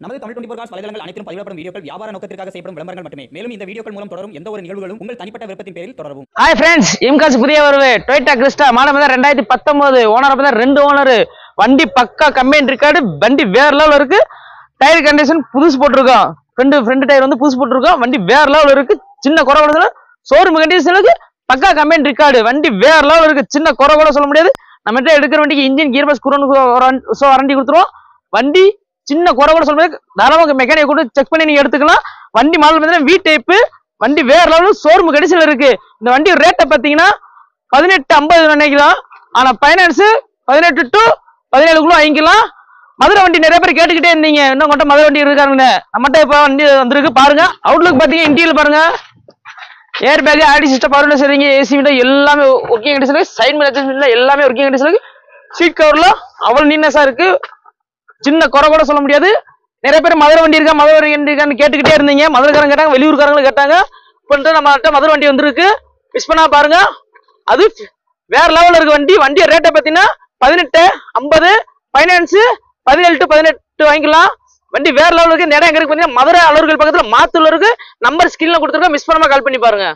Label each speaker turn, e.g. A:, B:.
A: நமது தமிழ் 24 காஸ் வலைதளங்கள் அனைத்தும் பதிவிடப்படும் வீடியோக்கள் வியாபார நோக்கத்திற்காக செய்யப்படும் விளம்பரங்கள் மட்டுமே. மேலும் இந்த வீடியோக்கள் மூலம் தொடரும் எந்த ஒரு நிகழ்வுகளும் உங்கள் தனிப்பட்ட விருப்பத்தின் பேரில் தொடரவும்.
B: ஹாய் ஃப்ரெண்ட்ஸ், இம்காஸ் புதிய வரவு டொயோட்டா கிறிஸ்டா மாடல் 2019 ஓனர் பார்த்தா 2 ஓனர். வண்டி பக்கா கம்பெனி இருக்காடு. வண்டி வேற லெவல் இருக்கு. டயர் கண்டிஷன் புதுசு போட்டிருக்கோம். ஃப்ரண்ட் டயர் வந்து புதுசு போட்டிருக்கோம். வண்டி வேற லெவல் இருக்கு. சின்ன குறை கூட ஷோரூம் கண்டிஷனுக்கு பக்கா கம்பெனி இருக்காடு. வண்டி வேற லெவல் இருக்கு. சின்ன குறை கூட சொல்ல முடியாது. நம்மகிட்ட எடுக்கிற வண்டிக்கு இன்ஜின் கியர் பாக்ஸ் வாரண்டி கொடுத்துருவோம். வண்டி சின்ன குறை கூட சொல்ல முடியாது. தாராளமாக மெக்கானிக் கூட செக் பண்ணி நீங்க எடுத்துக்கலாம். வண்டி மாடல் பார்த்தீங்கன்னா வி டைப். வண்டி வேற லெவல் ஷோரூம் கண்டிஷன்ல இருக்கு. இந்த வண்டி ரேட்டை பாத்தீங்கன்னா 18,50 நினைக்கலாம். ஆனா பைனான்ஸ் 18 to 17 வாங்கிக்கலாம். மதுரை வண்டி நிறைய பேர் கேட்டுக்கிட்டே இருந்தீங்க, இன்னும் கொண்ட மதுரை வண்டி இருக்காருங்க. நம்மகிட்ட இப்ப வண்டி வந்திருக்கு பாருங்க. அவுட்லுக் பாத்தீங்கன்னா இன்டீரியல் பாருங்க. ஏர் பேக், ஆடி சிஸ்டம், பவர் சரிங்க, ஏசி விட எல்லாமே ஒர்க்கிங் கண்டிஷன். சைட் மிரர் எல்லாமே ஒர்க்கிங் கண்டிஷன். சீட் கவர்ல அவ்வளவு நீட்னஸா இருக்கு. சின்ன குறை கூட சொல்ல முடியாது. நிறைய பேர் மதுரை வண்டி இருக்கான்னு கேட்டுக்கிட்டே இருந்தீங்க. மதுரைக்காரங்க கேட்டாங்க, வெளியூர்காரங்களும் கேட்டாங்க. இப்போ நம்மகிட்ட மதுரை வண்டி வந்துருக்கு. மிஸ் பண்ணா பாருங்க. அது வேற லெவல்ல இருக்கு வண்டி. வண்டியை ரேட்டை பார்த்தீங்கன்னா 18,50, பைனான்ஸ் 17 to 18 வாங்கிக்கலாம். வண்டி வேற லெவல் இருக்கு. நேரம் எங்க இருக்கு பார்த்தீங்கன்னா மதுரை அலுவலர்கள் பக்கத்துல மாத்தூர்ல இருக்கு. நம்பர் ஸ்கிரீன்ல கொடுத்துருக்கோம். மிஸ் பண்ணாம கால் பண்ணி பாருங்க.